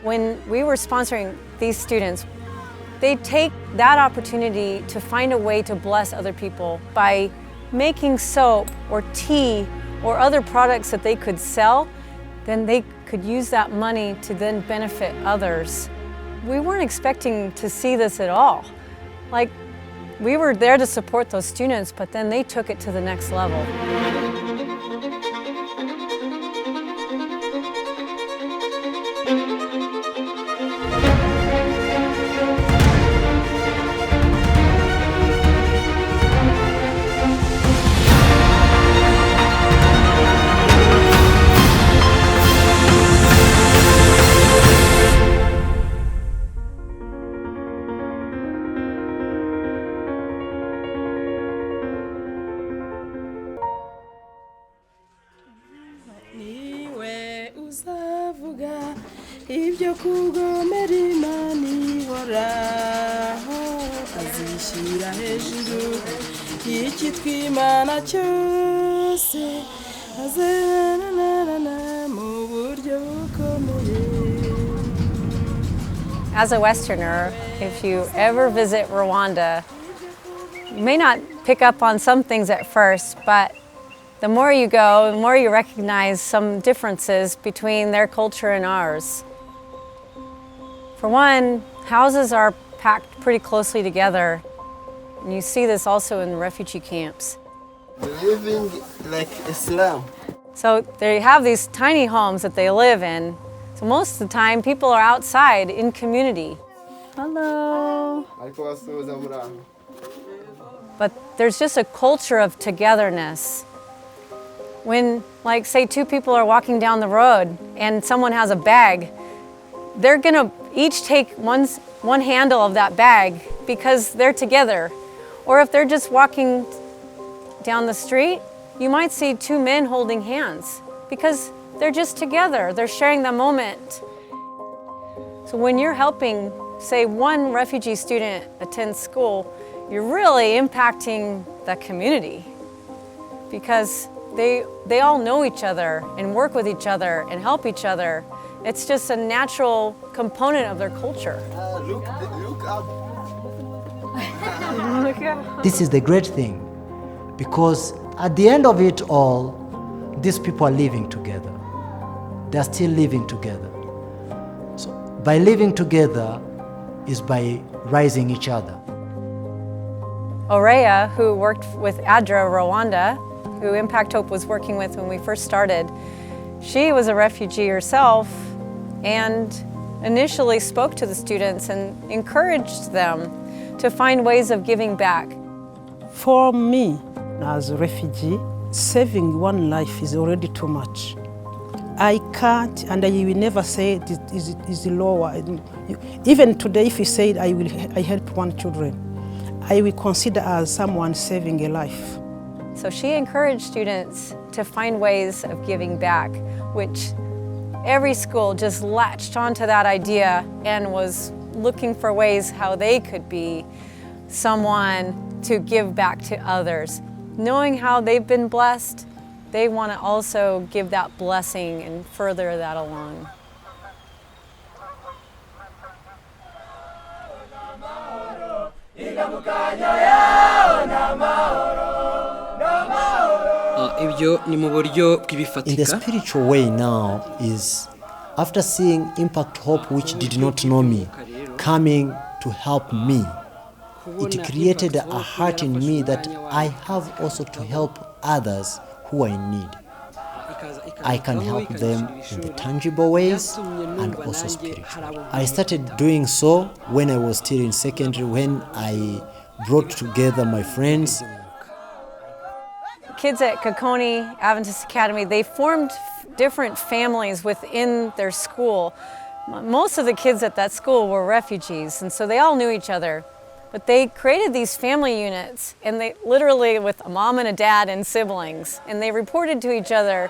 When we were sponsoring these students, they take that opportunity to find a way to bless other people by making soap or tea or other products that they could sell. Then they could use that money to then benefit others. We weren't expecting to see this at all. Like, we were there to support those students, but then they took it to the next level. Ibyo kugomera Imana ihoraho azishyira hejuru y'ikitwa Imana cyose azanana mu buryo bukomeye. As a Westerner, if you ever visit Rwanda, you may not pick up on some things at first, but the more you go, the more you recognize some differences between their culture and ours. For one, houses are packed pretty closely together. And you see this also in the refugee camps. Living like Islam. So they have these tiny homes that they live in. So most of the time, people are outside in community. Hello. But there's just a culture of togetherness. When, like, say, two people are walking down the road and someone has a bag, they're gonna each take one handle of that bag because they're together. Or if they're just walking down the street, you might see two men holding hands because they're just together. They're sharing the moment. So when you're helping, say, one refugee student attend school, you're really impacting the community because they all know each other and work with each other and help each other. It's just a natural component of their culture. Look up. Look up. This is the great thing, because at the end of it all, these people are living together. They're still living together. So by living together is by rising each other. Oreya, who worked with ADRA Rwanda, who Impact Hope was working with when we first started, she was a refugee herself and initially spoke to the students and encouraged them to find ways of giving back. For me, as a refugee, saving one life is already too much. I can't, and I will never say it is lower. Even today, if you say I help one children, I will consider as someone saving a life. So she encouraged students to find ways of giving back, which every school just latched onto that idea and was looking for ways how they could be someone to give back to others. Knowing how they've been blessed, they want to also give that blessing and further that along. Ibyo ni mu buryo In the bw'ibifatika. spiritual way now is, after seeing Impact Hope, which did not know me, coming to help me, it created a heart in me that I have also to help others who are in need. I can help them in the tangible ways and also spiritually. I started doing so when I was still in secondary, when I brought together my friends. Kids at Kokoni Adventist Academy, they formed different families within their school. Most of the kids at that school were refugees, and so they all knew each other. But they created these family units, and they literally with a mom and a dad and siblings, and they reported to each other,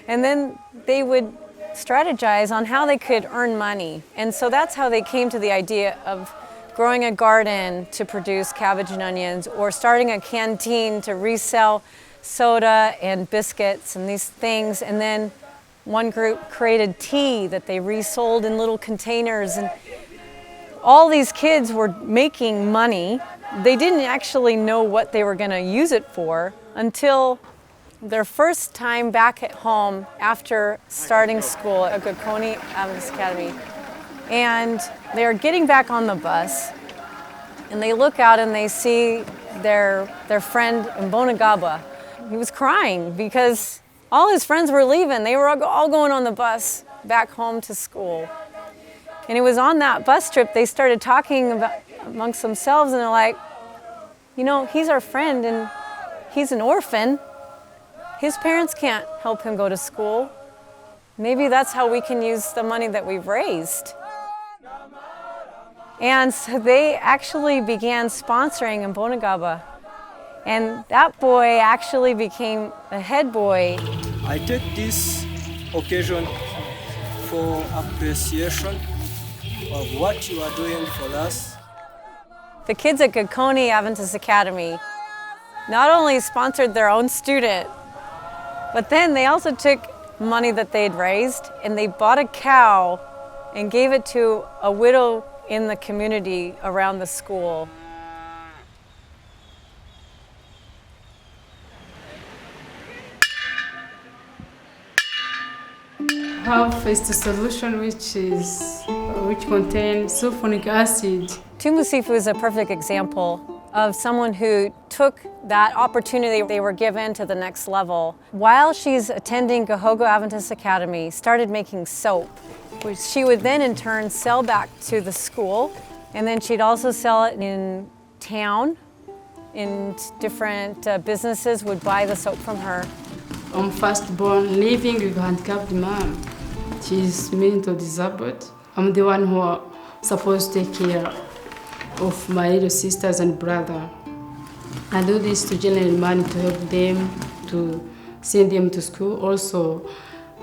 and then they would strategize on how they could earn money. And so that's how they came to the idea of growing a garden to produce cabbage and onions, or starting a canteen to resell soda and biscuits and these things, and then One group created tea that they resold in little containers, and all these kids were making money. They didn't actually know what they were going to use it for until their first time back at home after starting school at Gakoni Adventist Academy. And they're getting back on the bus, and they look out and they see their friend Mbonagaba. He was crying because all his friends were leaving. They were all going on the bus back home to school. And it was on that bus trip they started talking about amongst themselves, and they're like, you know, he's our friend and he's an orphan. His parents can't help him go to school. Maybe that's how we can use the money that we've raised. And so they actually began sponsoring Mbonagaba. And that boy actually became a head boy. I take this occasion for appreciation of what you are doing for us. The kids at Gakoni Adventist Academy not only sponsored their own student, but then they also took money that they'd raised and they bought a cow and gave it to a widow in the community around the school. Have is the solution which contains sulfonic acid. Tumusifu is a perfect example of someone who took that opportunity they were given to the next level. While she's attending Gahogo Adventist Academy, started making soap, which she would then in turn sell back to the school, and then she'd also sell it in town, in different businesses would buy the soap from her. I'm firstborn living with a handicapped mom. She's mentally disabled. I'm the one who are supposed to take care of my little sisters and brother. I do this to generate money to help them, to send them to school, also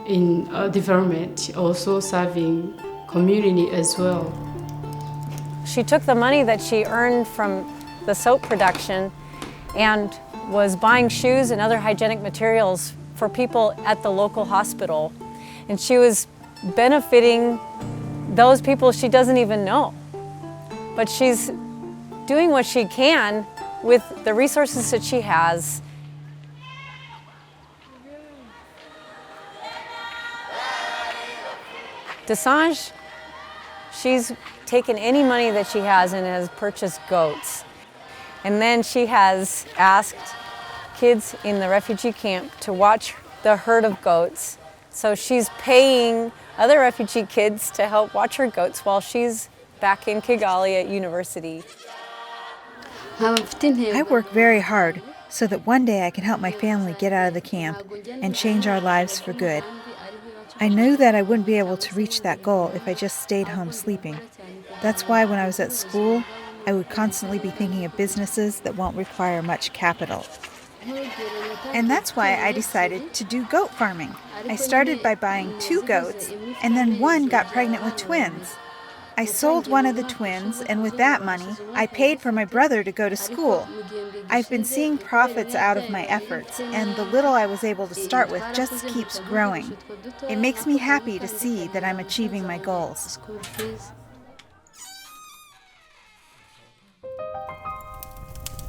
in development, also serving community as well. She took the money that she earned from the soap production and was buying shoes and other hygienic materials for people at the local hospital. And she was benefiting those people she doesn't even know. But she's doing what she can with the resources that she has. Desange, she's taken any money that she has and has purchased goats. And then she has asked kids in the refugee camp to watch the herd of goats. So she's paying other refugee kids to help watch her goats while she's back in Kigali at university. I work very hard so that one day I can help my family get out of the camp and change our lives for good. I knew that I wouldn't be able to reach that goal if I just stayed home sleeping. That's why when I was at school, I would constantly be thinking of businesses that won't require much capital. And that's why I decided to do goat farming. I started by buying 2 goats, and then one got pregnant with twins. I sold one of the twins, and with that money, I paid for my brother to go to school. I've been seeing profits out of my efforts, and the little I was able to start with just keeps growing. It makes me happy to see that I'm achieving my goals.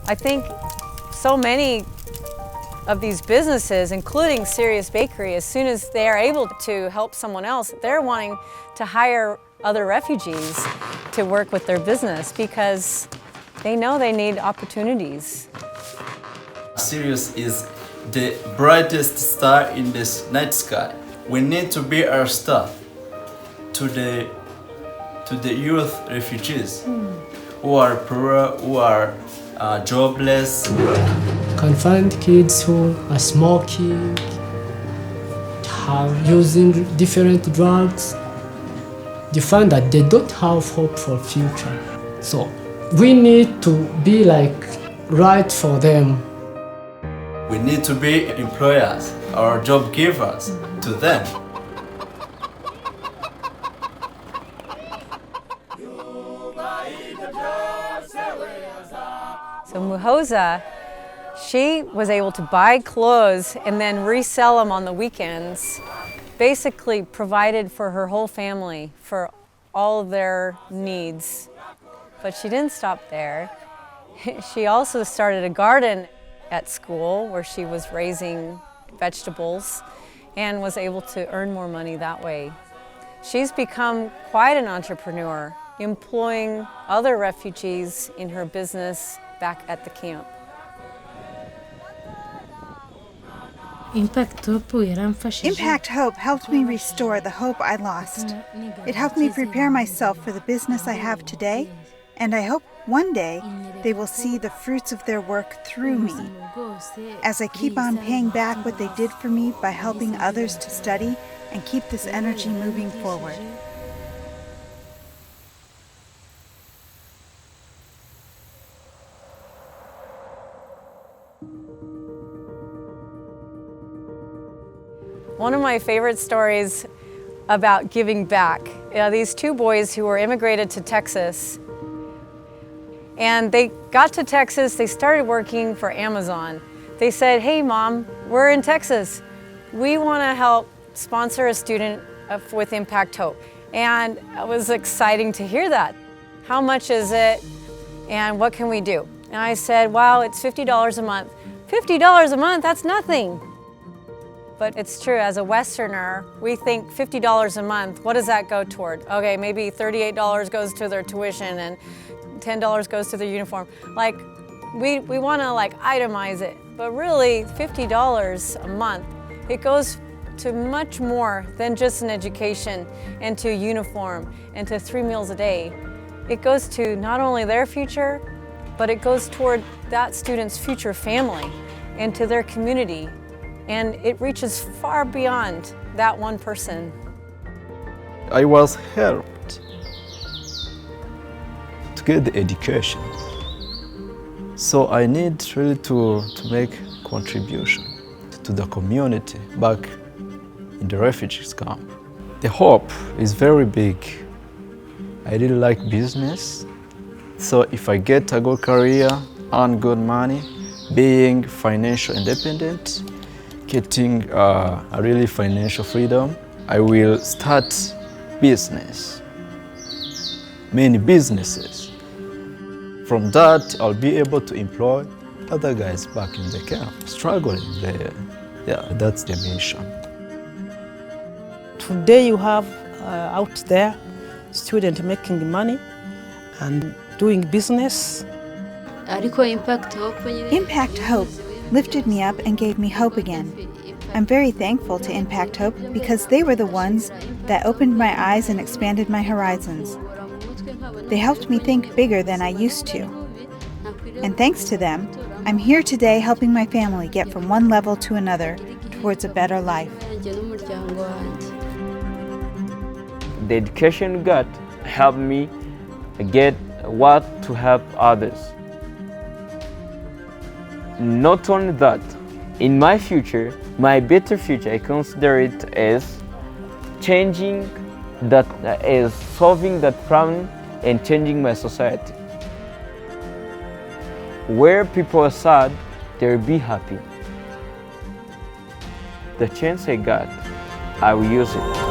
I think so many of these businesses, including Serious Bakery, as soon as they are able to help someone else, they're wanting to hire other refugees to work with their business because they know they need opportunities. Sirius is the brightest star in this night sky. We need to be our star to the youth refugees who are poor, who are jobless. Can find kids who are smoking, using different drugs. You find that they don't have hope for future. So we need to be like right for them. We need to be employers or job givers to them. So Muhoza, she was able to buy clothes and then resell them on the weekends. basically provided for her whole family, for all of their needs. But she didn't stop there. She also started a garden at school where she was raising vegetables and was able to earn more money that way. She's become quite an entrepreneur, employing other refugees in her business back at the camp. Impact Hope helped me restore the hope I lost. It helped me prepare myself for the business I have today, and I hope one day they will see the fruits of their work through me. As I keep on paying back what they did for me by helping others to study and keep this energy moving forward. One of my favorite stories about giving back, these two boys who were immigrated to Texas, and they got to Texas, they started working for Amazon. They said, "Hey Mom, we're in Texas. We want to help sponsor a student with Impact Hope." And it was exciting to hear that. How much is it and what can we do? And I said, "Wow, it's $50 a month." $50 a month, that's nothing. But it's true, as a Westerner, we think $50 a month, what does that go toward? Okay, maybe $38 goes to their tuition and $10 goes to their uniform. Like, we want to itemize it, but really $50 a month, it goes to much more than just an education and to a uniform and to 3 meals a day. It goes to not only their future, but it goes toward that student's future family and to their community. And it reaches far beyond that one person. I was helped to get the education. So I need really to make contribution to the community back in the refugees camp. The hope is very big. I really like business. So if I get a good career, earn good money, being financially independent, getting a really financial freedom, I will start business, many businesses. From that, I'll be able to employ other guys back in the camp, struggling there. Yeah, that's the mission. Today you have out there students making money and doing business. Impact Hope lifted me up and gave me hope again. I'm very thankful to Impact Hope because they were the ones that opened my eyes and expanded my horizons. They helped me think bigger than I used to. And thanks to them, I'm here today helping my family get from one level to another towards a better life. The education we got helped me get what to help others. Not only that, in my future, my better future, I consider it as changing that, as solving that problem and changing my society. Where people are sad, they'll be happy. The chance I got, I will use it.